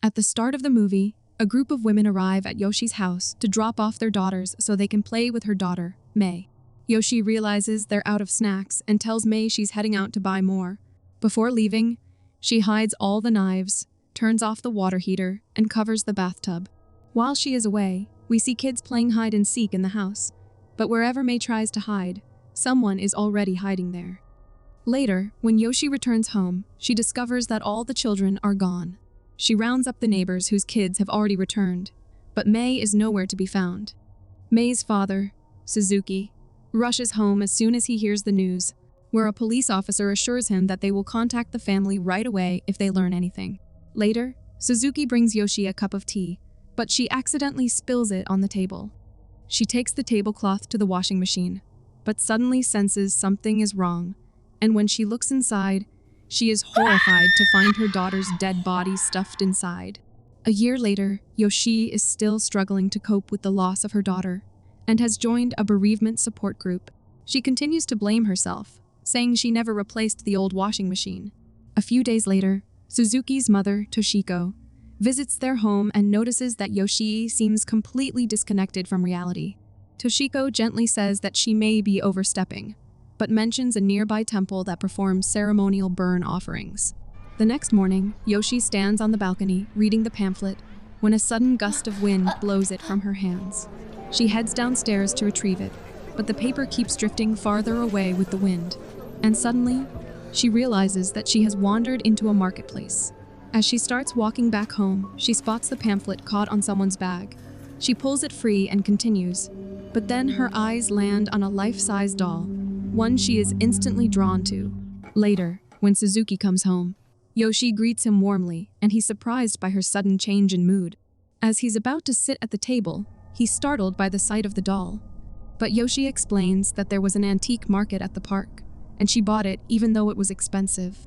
At the start of the movie, a group of women arrive at Yoshi's house to drop off their daughters so they can play with her daughter, May. Yoshi realizes they're out of snacks and tells May she's heading out to buy more. Before leaving, she hides all the knives, turns off the water heater, and covers the bathtub. While she is away, we see kids playing hide and seek in the house, but wherever May tries to hide, someone is already hiding there. Later, when Yoshi returns home, she discovers that all the children are gone. She rounds up the neighbors whose kids have already returned, but May is nowhere to be found. May's father, Suzuki, rushes home as soon as he hears the news, where a police officer assures him that they will contact the family right away if they learn anything. Later, Suzuki brings Yoshi a cup of tea, but she accidentally spills it on the table. She takes the tablecloth to the washing machine, but suddenly senses something is wrong, and when she looks inside, she is horrified to find her daughter's dead body stuffed inside. A year later, Yoshi is still struggling to cope with the loss of her daughter and has joined a bereavement support group. She continues to blame herself, saying she never replaced the old washing machine. A few days later, Suzuki's mother, Toshiko, visits their home and notices that Yoshi seems completely disconnected from reality. Toshiko gently says that she may be overstepping, but mentions a nearby temple that performs ceremonial burn offerings. The next morning, Yoshi stands on the balcony reading the pamphlet when a sudden gust of wind blows it from her hands. She heads downstairs to retrieve it, but the paper keeps drifting farther away with the wind, and suddenly, she realizes that she has wandered into a marketplace. As she starts walking back home, she spots the pamphlet caught on someone's bag. She pulls it free and continues, but then her eyes land on a life-size doll, one she is instantly drawn to. Later, when Suzuki comes home, Yoshi greets him warmly, and he's surprised by her sudden change in mood. As he's about to sit at the table, he's startled by the sight of the doll. But Yoshi explains that there was an antique market at the park, and she bought it even though it was expensive.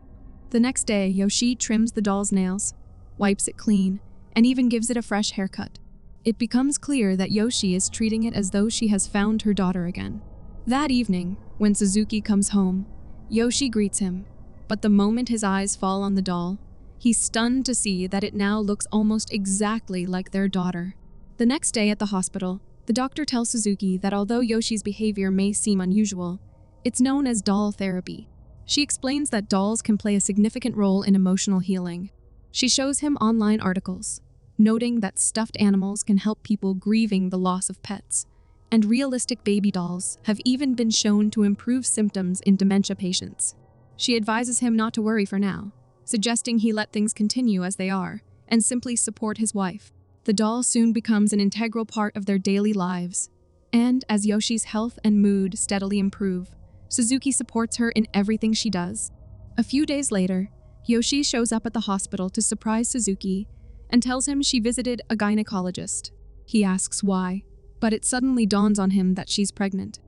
The next day, Yoshi trims the doll's nails, wipes it clean, and even gives it a fresh haircut. It becomes clear that Yoshi is treating it as though she has found her daughter again. That evening, when Suzuki comes home, Yoshi greets him, but the moment his eyes fall on the doll, he's stunned to see that it now looks almost exactly like their daughter. The next day at the hospital, the doctor tells Suzuki that although Yoshi's behavior may seem unusual, it's known as doll therapy. She explains that dolls can play a significant role in emotional healing. She shows him online articles, noting that stuffed animals can help people grieving the loss of pets, and realistic baby dolls have even been shown to improve symptoms in dementia patients. She advises him not to worry for now, suggesting he let things continue as they are, and simply support his wife. The doll soon becomes an integral part of their daily lives, and as Yoshi's health and mood steadily improve, Suzuki supports her in everything she does. A few days later, Yoshi shows up at the hospital to surprise Suzuki and tells him she visited a gynecologist. He asks why, but it suddenly dawns on him that she's pregnant.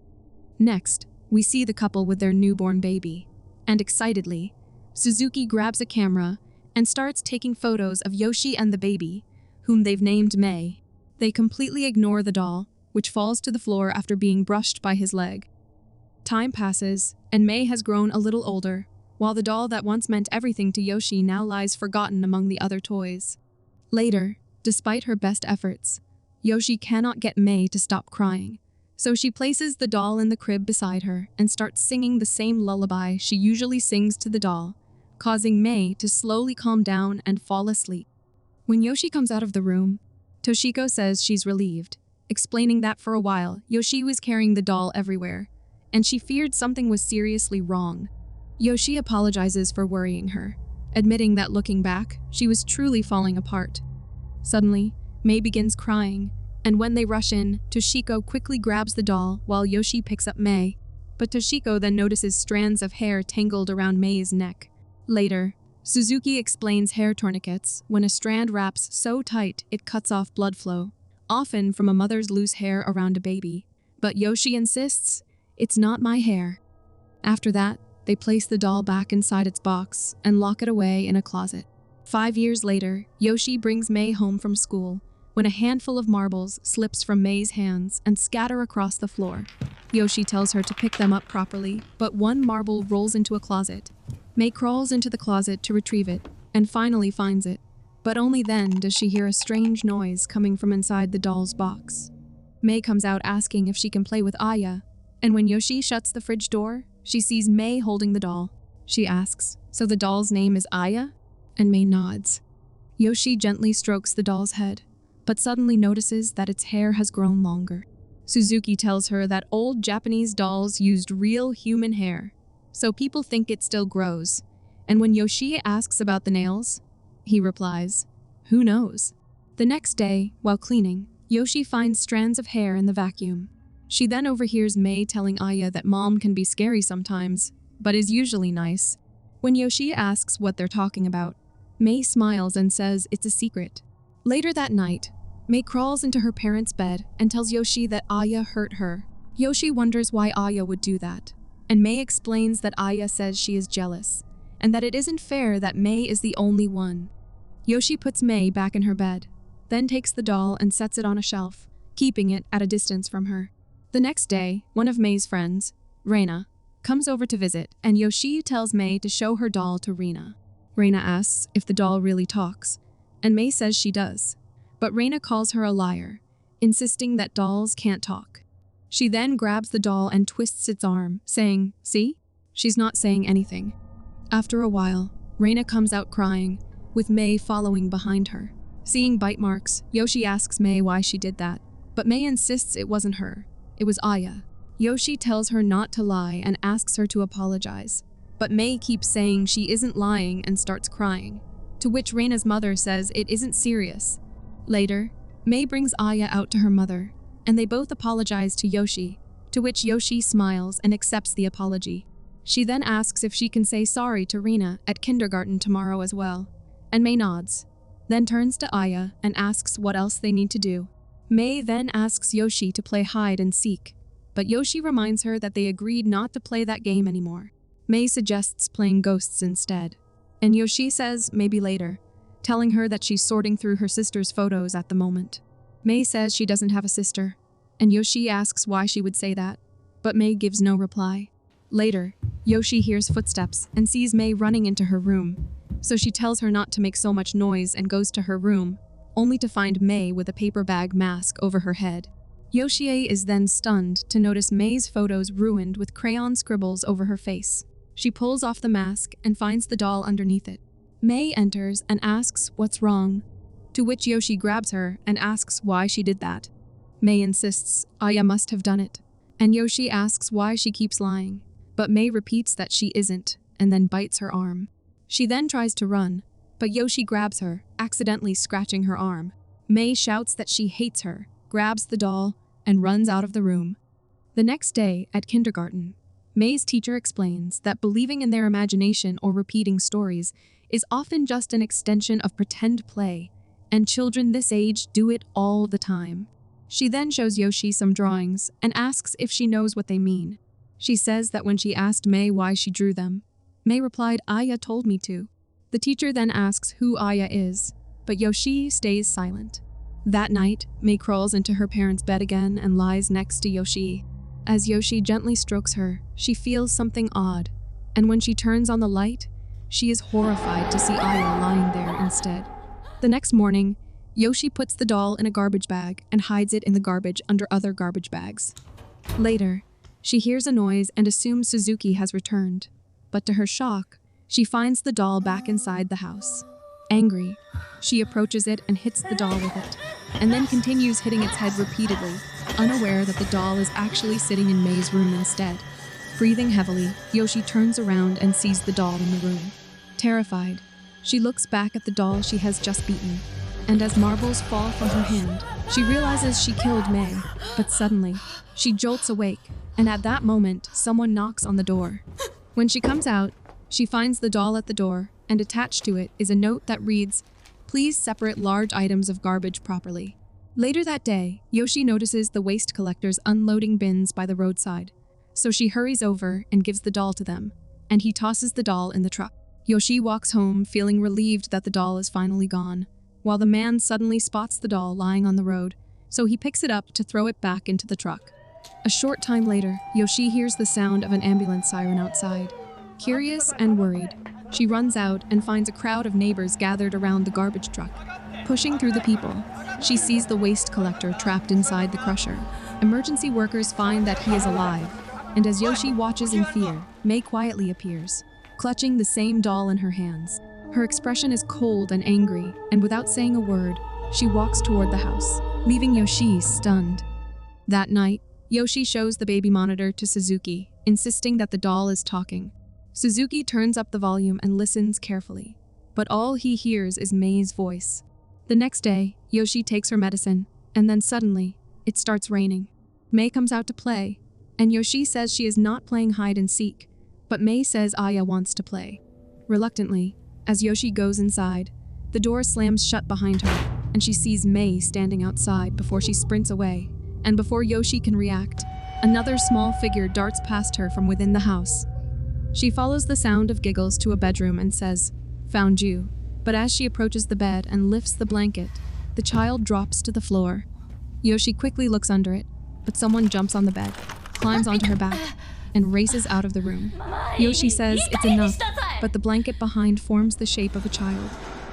Next, we see the couple with their newborn baby, and excitedly, Suzuki grabs a camera and starts taking photos of Yoshi and the baby, whom they've named May. They completely ignore the doll, which falls to the floor after being brushed by his leg. Time passes, and May has grown a little older, while the doll that once meant everything to Yoshi now lies forgotten among the other toys. Later, despite her best efforts, Yoshi cannot get May to stop crying, so she places the doll in the crib beside her and starts singing the same lullaby she usually sings to the doll, causing May to slowly calm down and fall asleep. When Yoshi comes out of the room, Toshiko says she's relieved, explaining that for a while, Yoshi was carrying the doll everywhere, and she feared something was seriously wrong. Yoshi apologizes for worrying her, admitting that looking back, she was truly falling apart. Suddenly, May begins crying, and when they rush in, Toshiko quickly grabs the doll while Yoshi picks up May, but Toshiko then notices strands of hair tangled around May's neck. Later, Suzuki explains hair tourniquets when a strand wraps so tight it cuts off blood flow, often from a mother's loose hair around a baby. But Yoshi insists, "It's not my hair." After that, they place the doll back inside its box and lock it away in a closet. 5 years later, Yoshi brings May home from school when a handful of marbles slips from May's hands and scatter across the floor. Yoshi tells her to pick them up properly, but one marble rolls into a closet. May crawls into the closet to retrieve it and finally finds it, But only then does she hear a strange noise coming from inside the doll's box. May comes out asking if she can play with Aya, and when Yoshi shuts the fridge door, she sees May holding the doll. She asks, "So the doll's name is Aya?" And May nods. Yoshi gently strokes the doll's head, but suddenly notices that its hair has grown longer. Suzuki tells her that old Japanese dolls used real human hair, so people think it still grows. And when Yoshi asks about the nails, he replies, "Who knows?" The next day, while cleaning, Yoshi finds strands of hair in the vacuum. She then overhears May telling Aya that mom can be scary sometimes, but is usually nice. When Yoshi asks what they're talking about, May smiles and says it's a secret. Later that night, May crawls into her parents' bed and tells Yoshi that Aya hurt her. Yoshi wonders why Aya would do that, and May explains that Aya says she is jealous, and that it isn't fair that May is the only one. Yoshi puts May back in her bed, then takes the doll and sets it on a shelf, keeping it at a distance from her. The next day, one of May's friends, Reina, comes over to visit, and Yoshi tells May to show her doll to Reina. Reina asks if the doll really talks, and May says she does. But Reina calls her a liar, insisting that dolls can't talk. She then grabs the doll and twists its arm, saying, "See? She's not saying anything." After a while, Reina comes out crying, with May following behind her. Seeing bite marks, Yoshi asks May why she did that, but May insists it wasn't her, it was Aya. Yoshi tells her not to lie and asks her to apologize, but May keeps saying she isn't lying and starts crying, to which Reina's mother says it isn't serious. Later, May brings Aya out to her mother, and they both apologize to Yoshi, to which Yoshi smiles and accepts the apology. She then asks if she can say sorry to Reina at kindergarten tomorrow as well, and May nods, then turns to Aya and asks what else they need to do. May then asks Yoshi to play hide and seek, but Yoshi reminds her that they agreed not to play that game anymore. May suggests playing ghosts instead, and Yoshi says maybe later, telling her that she's sorting through her sister's photos at the moment. May says she doesn't have a sister, and Yoshi asks why she would say that, but May gives no reply. Later, Yoshi hears footsteps and sees May running into her room, so she tells her not to make so much noise and goes to her room, only to find May with a paper bag mask over her head. Yoshi is then stunned to notice May's photos ruined with crayon scribbles over her face. She pulls off the mask and finds the doll underneath it. May enters and asks what's wrong, to which Yoshi grabs her and asks why she did that. May insists Aya must have done it, and Yoshi asks why she keeps lying, but May repeats that she isn't and then bites her arm. She then tries to run, but Yoshi grabs her, accidentally scratching her arm. May shouts that she hates her, grabs the doll, and runs out of the room. The next day, at kindergarten, May's teacher explains that believing in their imagination or repeating stories is often just an extension of pretend play, and children this age do it all the time. She then shows Yoshi some drawings and asks if she knows what they mean. She says that when she asked May why she drew them, May replied, "Aya told me to." The teacher then asks who Aya is, but Yoshi stays silent. That night, May crawls into her parents' bed again and lies next to Yoshi. As Yoshi gently strokes her, she feels something odd, and when she turns on the light, she is horrified to see Aya lying there instead. The next morning, Yoshi puts the doll in a garbage bag and hides it in the garbage under other garbage bags. Later, she hears a noise and assumes Suzuki has returned, but to her shock, she finds the doll back inside the house. Angry, she approaches it and hits the doll with it, and then continues hitting its head repeatedly, unaware that the doll is actually sitting in May's room instead. Breathing heavily, Yoshi turns around and sees the doll in the room. Terrified, she looks back at the doll she has just beaten, and as marbles fall from her hand, she realizes she killed May, but suddenly, she jolts awake, and at that moment, someone knocks on the door. When she comes out, she finds the doll at the door, and attached to it is a note that reads, "Please separate large items of garbage properly." Later that day, Yoshi notices the waste collectors unloading bins by the roadside, so she hurries over and gives the doll to them, and he tosses the doll in the truck. Yoshi walks home feeling relieved that the doll is finally gone, while the man suddenly spots the doll lying on the road, so he picks it up to throw it back into the truck. A short time later, Yoshi hears the sound of an ambulance siren outside. Curious and worried, She runs out and finds a crowd of neighbors gathered around the garbage truck. Pushing through the people, she sees the waste collector trapped inside the crusher. Emergency workers find that he is alive, and as Yoshi watches in fear, Mei quietly appears, clutching the same doll in her hands. Her expression is cold and angry, and without saying a word, she walks toward the house, leaving Yoshi stunned. That night, Yoshi shows the baby monitor to Suzuki, insisting that the doll is talking. Suzuki turns up the volume and listens carefully, but all he hears is Mei's voice. The next day, Yoshi takes her medicine, and then suddenly, it starts raining. Mei comes out to play, and Yoshi says she is not playing hide and seek, but Mei says Aya wants to play. Reluctantly, as Yoshi goes inside, the door slams shut behind her, and she sees Mei standing outside before she sprints away, and before Yoshi can react, another small figure darts past her from within the house. She follows the sound of giggles to a bedroom and says, "Found you." But as she approaches the bed and lifts the blanket, the child drops to the floor. Yoshi quickly looks under it, but someone jumps on the bed, climbs onto her back, and races out of the room. Yoshi says it's enough, but the blanket behind forms the shape of a child,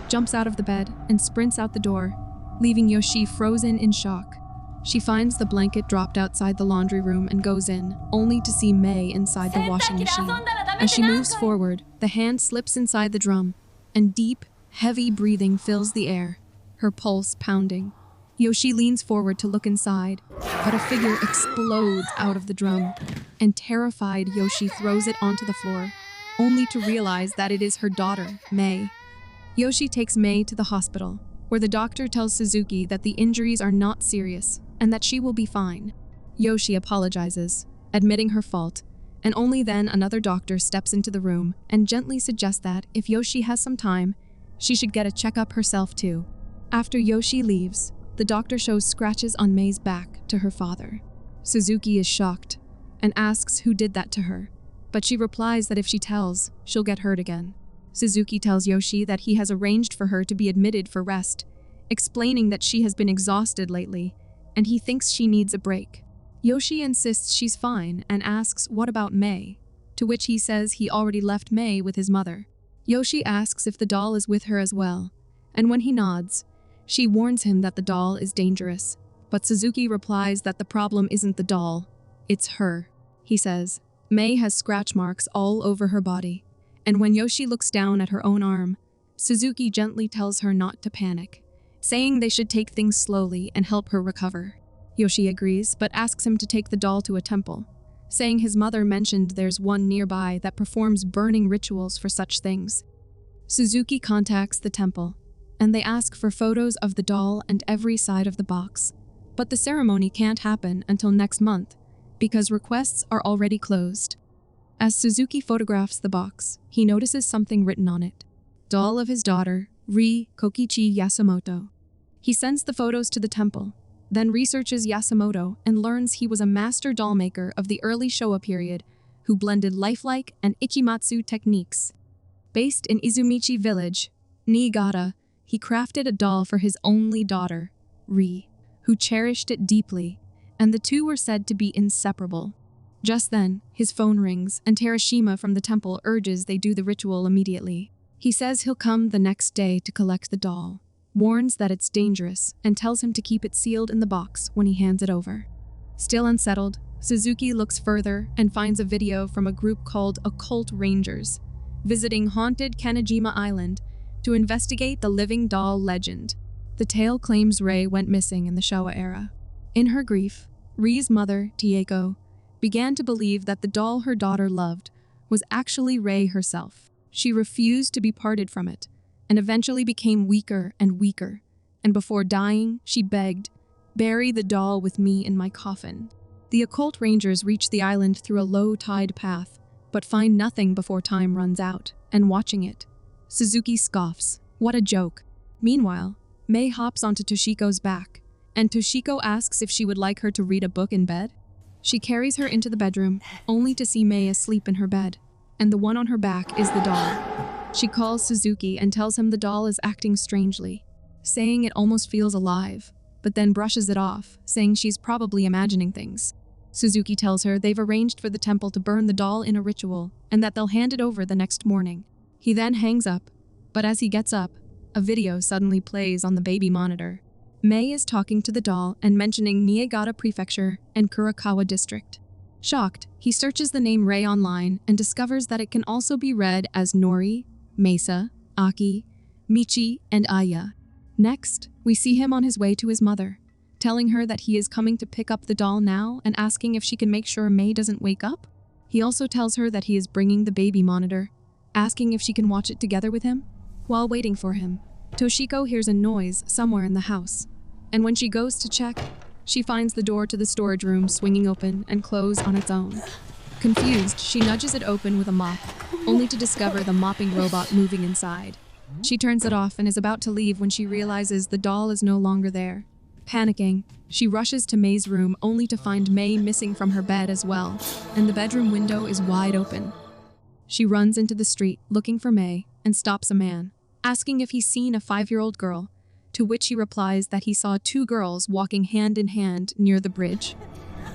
jumps out of the bed, and sprints out the door, leaving Yoshi frozen in shock. She finds the blanket dropped outside the laundry room and goes in, only to see Mei inside the washing machine. As she moves forward, the hand slips inside the drum, and deep, heavy breathing fills the air, her pulse pounding. Yoshi leans forward to look inside, but a figure explodes out of the drum, and terrified, Yoshi throws it onto the floor, only to realize that it is her daughter, Mei. Yoshi takes Mei to the hospital, where the doctor tells Suzuki that the injuries are not serious and that she will be fine. Yoshi apologizes, admitting her fault, and only then another doctor steps into the room and gently suggests that if Yoshi has some time, she should get a checkup herself too. After Yoshi leaves, the doctor shows scratches on Mei's back to her father. Suzuki is shocked and asks who did that to her, but she replies that if she tells, she'll get hurt again. Suzuki tells Yoshi that he has arranged for her to be admitted for rest, explaining that she has been exhausted lately, and he thinks she needs a break. Yoshi insists she's fine and asks what about Mei, to which he says he already left Mei with his mother. Yoshi asks if the doll is with her as well, and when he nods, she warns him that the doll is dangerous, but Suzuki replies that the problem isn't the doll, it's her. He says, Mei has scratch marks all over her body, and when Yoshi looks down at her own arm, Suzuki gently tells her not to panic, saying they should take things slowly and help her recover. Yoshi agrees, but asks him to take the doll to a temple, saying his mother mentioned there's one nearby that performs burning rituals for such things. Suzuki contacts the temple, and they ask for photos of the doll and every side of the box. But the ceremony can't happen until next month, because requests are already closed. As Suzuki photographs the box, he notices something written on it. Doll of his daughter, Ri Kokichi Yasumoto. He sends the photos to the temple, then researches Yasumoto and learns he was a master doll maker of the early Showa period who blended lifelike and ichimatsu techniques. Based in Izumichi village, Niigata, he crafted a doll for his only daughter, Ri, who cherished it deeply, and the two were said to be inseparable. Just then, his phone rings, and Terashima from the temple urges they do the ritual immediately. He says he'll come the next day to collect the doll, warns that it's dangerous, and tells him to keep it sealed in the box when he hands it over. Still unsettled, Suzuki looks further and finds a video from a group called Occult Rangers, visiting haunted Kanejima Island to investigate the living doll legend. The tale claims Rei went missing in the Showa era. In her grief, Ri's mother, Tieko, began to believe that the doll her daughter loved was actually Rei herself. She refused to be parted from it, and eventually became weaker and weaker, and before dying, she begged, "Bury the doll with me in my coffin." The occult rangers reach the island through a low-tide path, but find nothing before time runs out, and watching it, Suzuki scoffs, "What a joke." Meanwhile, Mei hops onto Toshiko's back, and Toshiko asks if she would like her to read a book in bed. She carries her into the bedroom, only to see Mei asleep in her bed, and the one on her back is the doll. She calls Suzuki and tells him the doll is acting strangely, saying it almost feels alive, but then brushes it off, saying she's probably imagining things. Suzuki tells her they've arranged for the temple to burn the doll in a ritual, and that they'll hand it over the next morning. He then hangs up, but as he gets up, a video suddenly plays on the baby monitor. Mei is talking to the doll and mentioning Niigata Prefecture and Kurakawa District. Shocked, he searches the name Rei online and discovers that it can also be read as Nori, Mesa, Aki, Michi, and Aya. Next, we see him on his way to his mother, telling her that he is coming to pick up the doll now and asking if she can make sure Mei doesn't wake up. He also tells her that he is bringing the baby monitor, asking if she can watch it together with him. While waiting for him, Toshiko hears a noise somewhere in the house, and when she goes to check, she finds the door to the storage room swinging open and close on its own. Confused, she nudges it open with a mop, only to discover the mopping robot moving inside. She turns it off and is about to leave when she realizes the doll is no longer there. Panicking, she rushes to Mei's room only to find Mei missing from her bed as well, and the bedroom window is wide open. She runs into the street looking for Mei and stops a man, asking if he's seen a 5-year-old girl, to which he replies that he saw 2 girls walking hand in hand near the bridge.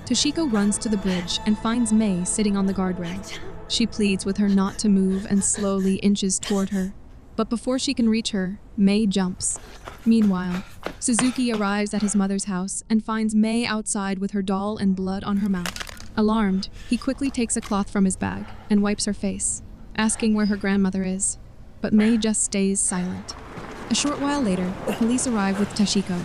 Toshiko runs to the bridge and finds Mei sitting on the guardrail. She pleads with her not to move and slowly inches toward her, but before she can reach her, Mei jumps. Meanwhile, Suzuki arrives at his mother's house and finds Mei outside with her doll and blood on her mouth. Alarmed, he quickly takes a cloth from his bag and wipes her face, asking where her grandmother is, but Mei just stays silent. A short while later, the police arrive with Toshiko.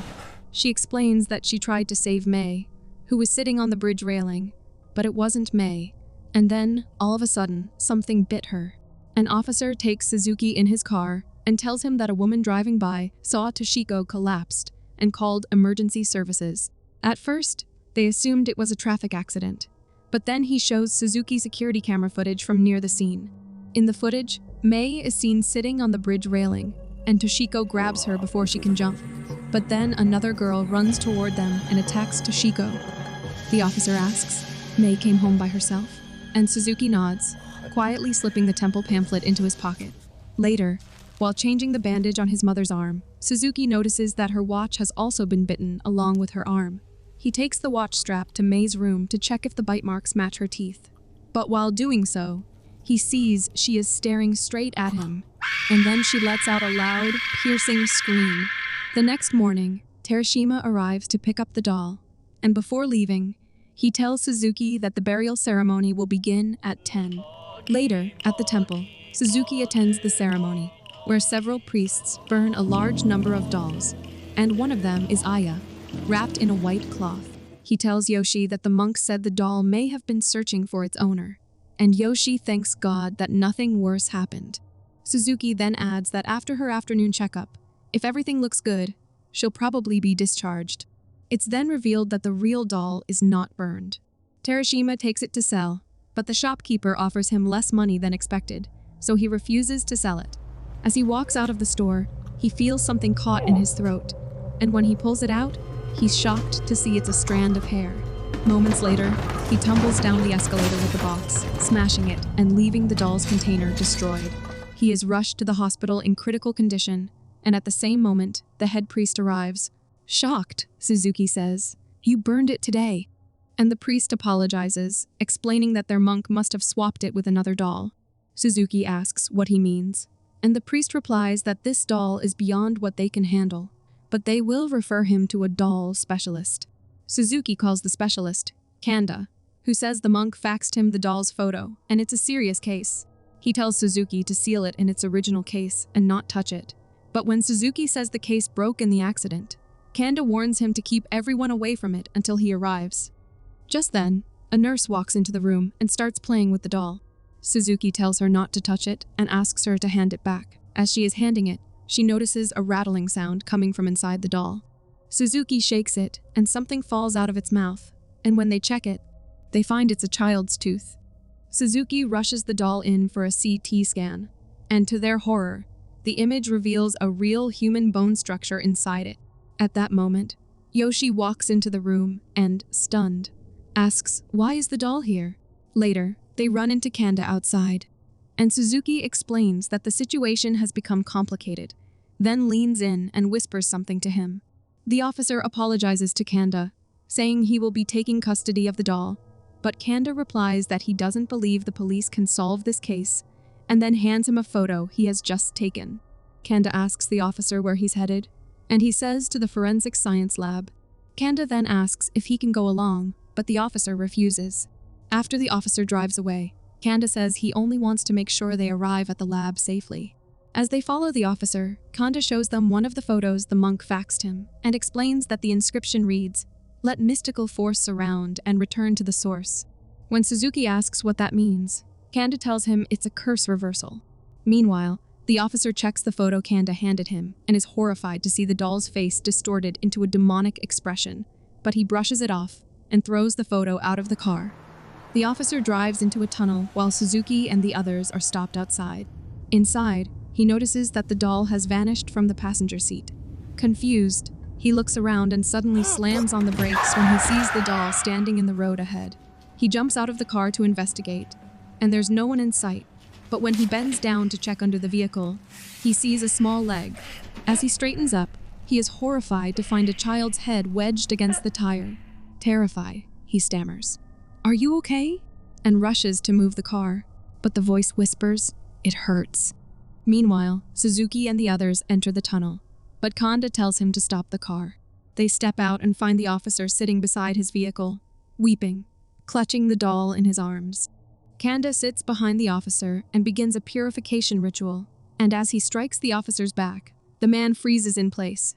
She explains that she tried to save Mei, who was sitting on the bridge railing, but it wasn't Mei. And then, all of a sudden, something bit her. An officer takes Suzuki in his car and tells him that a woman driving by saw Toshiko collapsed and called emergency services. At first, they assumed it was a traffic accident, but then he shows Suzuki security camera footage from near the scene. In the footage, Mei is seen sitting on the bridge railing, and Toshiko grabs her before she can jump. But then another girl runs toward them and attacks Toshiko. The officer asks, "Mei came home by herself?" And Suzuki nods, quietly slipping the temple pamphlet into his pocket. Later, while changing the bandage on his mother's arm, Suzuki notices that her watch has also been bitten along with her arm. He takes the watch strap to Mei's room to check if the bite marks match her teeth. But while doing so, he sees she is staring straight at him, and then she lets out a loud, piercing scream. The next morning, Terashima arrives to pick up the doll, and before leaving, he tells Suzuki that the burial ceremony will begin at 10. Later, at the temple, Suzuki attends the ceremony, where several priests burn a large number of dolls, and one of them is Aya, wrapped in a white cloth. He tells Yoshi that the monk said the doll may have been searching for its owner, and Yoshi thanks God that nothing worse happened. Suzuki then adds that after her afternoon checkup, if everything looks good, she'll probably be discharged. It's then revealed that the real doll is not burned. Terashima takes it to sell, but the shopkeeper offers him less money than expected, so he refuses to sell it. As he walks out of the store, he feels something caught in his throat, and when he pulls it out, he's shocked to see it's a strand of hair. Moments later, he tumbles down the escalator with the box, smashing it and leaving the doll's container destroyed. He is rushed to the hospital in critical condition, and at the same moment, the head priest arrives. Shocked, Suzuki says, "You burned it today." And the priest apologizes, explaining that their monk must have swapped it with another doll. Suzuki asks what he means, and the priest replies that this doll is beyond what they can handle, but they will refer him to a doll specialist. Suzuki calls the specialist Kanda, who says the monk faxed him the doll's photo, and it's a serious case. He tells Suzuki to seal it in its original case and not touch it. But when Suzuki says the case broke in the accident, Kanda warns him to keep everyone away from it until he arrives. Just then, a nurse walks into the room and starts playing with the doll. Suzuki tells her not to touch it and asks her to hand it back. As she is handing it, she notices a rattling sound coming from inside the doll. Suzuki shakes it, and something falls out of its mouth, and when they check it, they find it's a child's tooth. Suzuki rushes the doll in for a CT scan, and to their horror, the image reveals a real human bone structure inside it. At that moment, Yoshi walks into the room and, stunned, asks, "Why is the doll here?" Later, they run into Kanda outside, and Suzuki explains that the situation has become complicated, then leans in and whispers something to him. The officer apologizes to Kanda, saying he will be taking custody of the doll, but Kanda replies that he doesn't believe the police can solve this case and then hands him a photo he has just taken. Kanda asks the officer where he's headed, and he says to the forensic science lab. Kanda then asks if he can go along, but the officer refuses. After the officer drives away, Kanda says he only wants to make sure they arrive at the lab safely. As they follow the officer, Kanda shows them one of the photos the monk faxed him and explains that the inscription reads, "Let mystical force surround and return to the source." When Suzuki asks what that means, Kanda tells him it's a curse reversal. Meanwhile, the officer checks the photo Kanda handed him and is horrified to see the doll's face distorted into a demonic expression, but he brushes it off and throws the photo out of the car. The officer drives into a tunnel while Suzuki and the others are stopped outside. Inside, he notices that the doll has vanished from the passenger seat. Confused, he looks around and suddenly slams on the brakes when he sees the doll standing in the road ahead. He jumps out of the car to investigate, and there's no one in sight. But when he bends down to check under the vehicle, he sees a small leg. As he straightens up, he is horrified to find a child's head wedged against the tire. Terrified, he stammers, "Are you okay?" and rushes to move the car. But the voice whispers, "It hurts." Meanwhile, Suzuki and the others enter the tunnel, but Kanda tells him to stop the car. They step out and find the officer sitting beside his vehicle, weeping, clutching the doll in his arms. Kanda sits behind the officer and begins a purification ritual, and as he strikes the officer's back, the man freezes in place.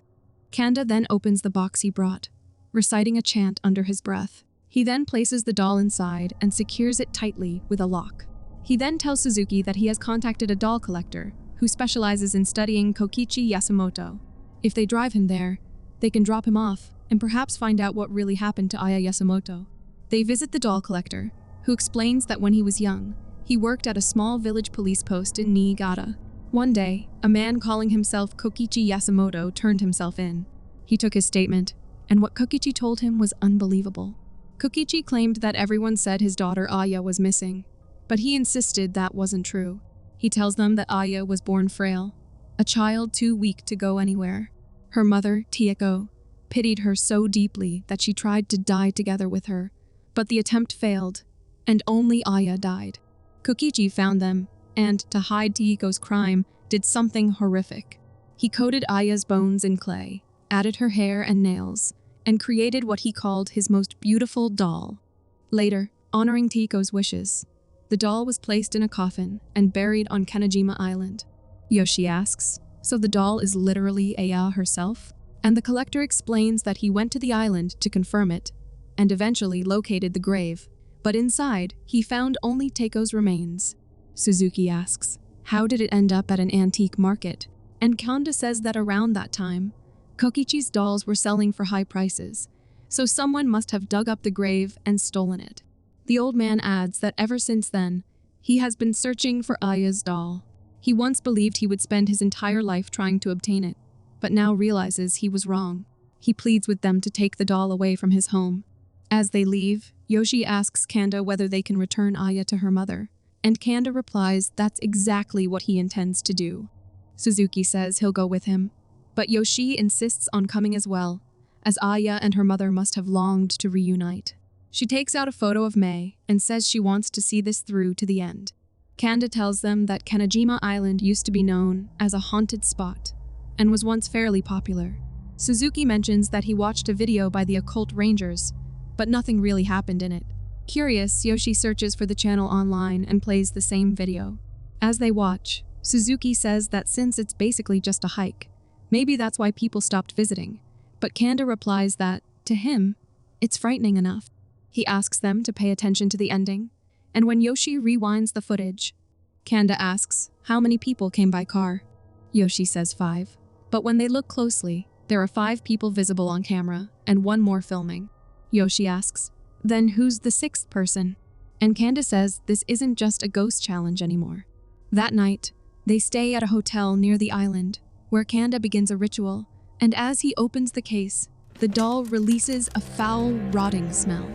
Kanda then opens the box he brought, reciting a chant under his breath. He then places the doll inside and secures it tightly with a lock. He then tells Suzuki that he has contacted a doll collector who specializes in studying Kokichi Yasumoto. If they drive him there, they can drop him off and perhaps find out what really happened to Aya Yasumoto. They visit the doll collector, who explains that when he was young, he worked at a small village police post in Niigata. One day, a man calling himself Kokichi Yasumoto turned himself in. He took his statement, and what Kokichi told him was unbelievable. Kokichi claimed that everyone said his daughter Aya was missing, but he insisted that wasn't true. He tells them that Aya was born frail, a child too weak to go anywhere. Her mother, Tieko, pitied her so deeply that she tried to die together with her, but the attempt failed, and only Aya died. Kokichi found them, and, to hide Tieko's crime, did something horrific. He coated Aya's bones in clay, added her hair and nails, and created what he called his most beautiful doll. Later, honoring Tieko's wishes, the doll was placed in a coffin and buried on Kanejima Island. Yoshi asks, "So the doll is literally Aya herself?" And the collector explains that he went to the island to confirm it, and eventually located the grave. But inside, he found only Teiko's remains. Suzuki asks, how did it end up at an antique market? And Kanda says that around that time, Kokichi's dolls were selling for high prices, so someone must have dug up the grave and stolen it. The old man adds that ever since then, he has been searching for Aya's doll. He once believed he would spend his entire life trying to obtain it, but now realizes he was wrong. He pleads with them to take the doll away from his home. As they leave, Yoshi asks Kanda whether they can return Aya to her mother, and Kanda replies that's exactly what he intends to do. Suzuki says he'll go with him, but Yoshi insists on coming as well, as Aya and her mother must have longed to reunite. She takes out a photo of Mei and says she wants to see this through to the end. Kanda tells them that Kanejima Island used to be known as a haunted spot and was once fairly popular. Suzuki mentions that he watched a video by the occult rangers, but nothing really happened in it. Curious, Yoshi searches for the channel online and plays the same video. As they watch, Suzuki says that since it's basically just a hike, maybe that's why people stopped visiting. But Kanda replies that, to him, it's frightening enough. He asks them to pay attention to the ending, and when Yoshi rewinds the footage, Kanda asks how many people came by car. Yoshi says 5, but when they look closely, there are 5 people visible on camera and 1 more filming. Yoshi asks, then who's the 6th person? And Kanda says this isn't just a ghost challenge anymore. That night, they stay at a hotel near the island, where Kanda begins a ritual, and as he opens the case, the doll releases a foul, rotting smell.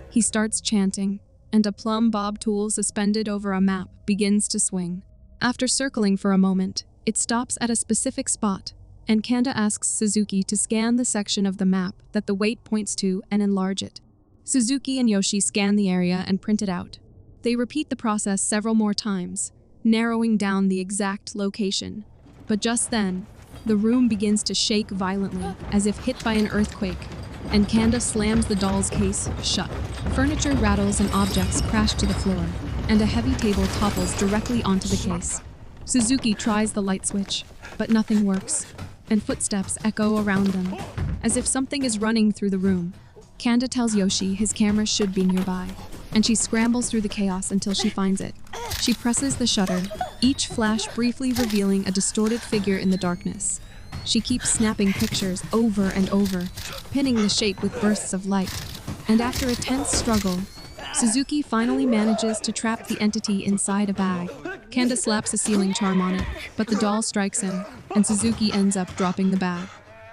He starts chanting, and a plumb bob tool suspended over a map begins to swing. After circling for a moment, it stops at a specific spot, and Kanda asks Suzuki to scan the section of the map that the weight points to and enlarge it. Suzuki and Yoshi scan the area and print it out. They repeat the process several more times, narrowing down the exact location. But just then, the room begins to shake violently, as if hit by an earthquake, and Kanda slams the doll's case shut. Furniture rattles and objects crash to the floor, and a heavy table topples directly onto the case. Suzuki tries the light switch, but nothing works, and footsteps echo around them, as if something is running through the room. Kanda tells Yoshi his camera should be nearby, and she scrambles through the chaos until she finds it. She presses the shutter, each flash briefly revealing a distorted figure in the darkness. She keeps snapping pictures over and over, pinning the shape with bursts of light. And after a tense struggle, Suzuki finally manages to trap the entity inside a bag. Kanda slaps a sealing charm on it, but the doll strikes him, and Suzuki ends up dropping the bag.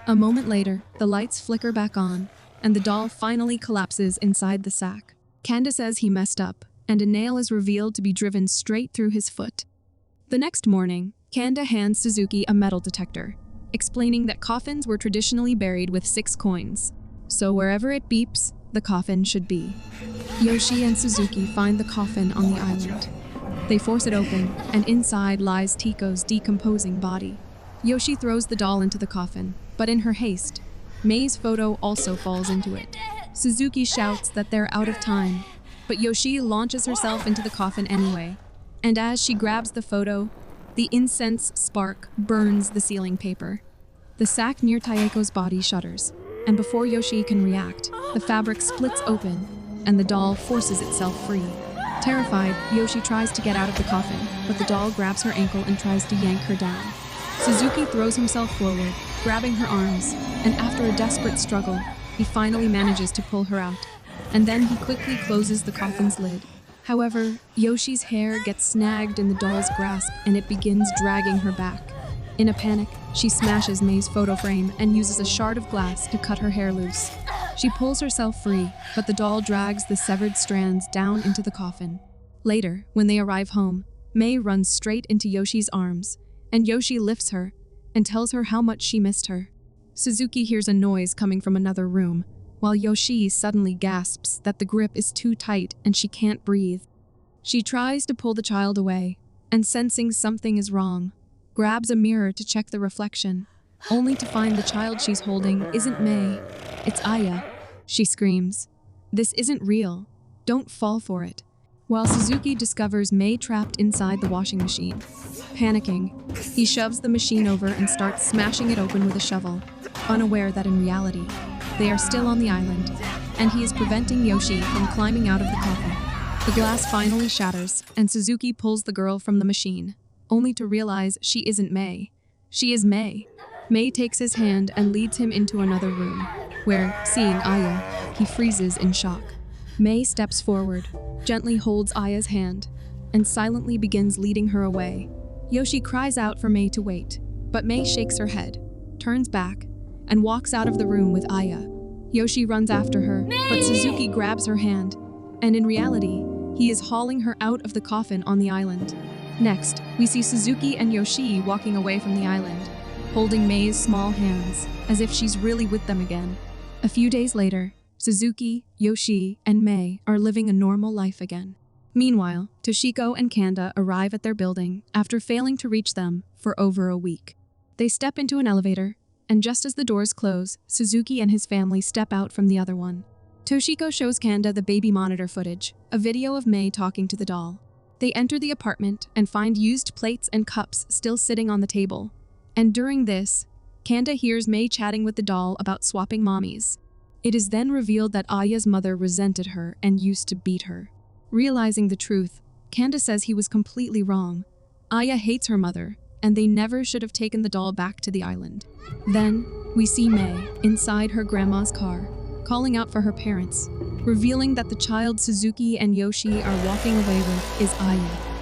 A moment later, the lights flicker back on, and the doll finally collapses inside the sack. Kanda says he messed up, and a nail is revealed to be driven straight through his foot. The next morning, Kanda hands Suzuki a metal detector, explaining that coffins were traditionally buried with 6 coins, so wherever it beeps, the coffin should be. Yoshi and Suzuki find the coffin on the island. They force it open, and inside lies Tiko's decomposing body. Yoshi throws the doll into the coffin, but in her haste, Mei's photo also falls into it. Suzuki shouts that they're out of time, but Yoshi launches herself into the coffin anyway, and as she grabs the photo, the incense spark burns the sealing paper. The sack near Taeko's body shudders, and before Yoshi can react, the fabric splits open, and the doll forces itself free. Terrified, Yoshi tries to get out of the coffin, but the doll grabs her ankle and tries to yank her down. Suzuki throws himself forward, grabbing her arms, and after a desperate struggle, he finally manages to pull her out, and then he quickly closes the coffin's lid. However, Yoshi's hair gets snagged in the doll's grasp and it begins dragging her back. In a panic, she smashes Mei's photo frame and uses a shard of glass to cut her hair loose. She pulls herself free, but the doll drags the severed strands down into the coffin. Later, when they arrive home, Mei runs straight into Yoshi's arms, and Yoshi lifts her and tells her how much she missed her. Suzuki hears a noise coming from another room, while Yoshi suddenly gasps that the grip is too tight and she can't breathe. She tries to pull the child away, and sensing something is wrong, grabs a mirror to check the reflection, only to find the child she's holding isn't Mei, it's Aya. She screams, "This isn't real. Don't fall for it." While Suzuki discovers Mei trapped inside the washing machine. Panicking, he shoves the machine over and starts smashing it open with a shovel, unaware that in reality, they are still on the island, and he is preventing Yoshi from climbing out of the coffin. The glass finally shatters, and Suzuki pulls the girl from the machine, only to realize she isn't Mei. She is Mei. Mei takes his hand and leads him into another room, where, seeing Aya, he freezes in shock. Mei steps forward, gently holds Aya's hand, and silently begins leading her away. Yoshi cries out for Mei to wait, but Mei shakes her head, turns back, and walks out of the room with Aya. Yoshi runs after her, but Suzuki grabs her hand, and in reality, he is hauling her out of the coffin on the island. Next, we see Suzuki and Yoshi walking away from the island, holding Mei's small hands, as if she's really with them again. A few days later, Suzuki, Yoshi, and Mei are living a normal life again. Meanwhile, Toshiko and Kanda arrive at their building after failing to reach them for over a week. They step into an elevator, and just as the doors close, Suzuki and his family step out from the other one. Toshiko shows Kanda the baby monitor footage, a video of Mei talking to the doll. They enter the apartment and find used plates and cups still sitting on the table. And during this, Kanda hears Mei chatting with the doll about swapping mommies. It is then revealed that Aya's mother resented her and used to beat her. Realizing the truth, Kanda says he was completely wrong. Aya hates her mother, and they never should have taken the doll back to the island. Then, we see Mei, inside her grandma's car, calling out for her parents, revealing that the child Suzuki and Yoshi are walking away with is Aya.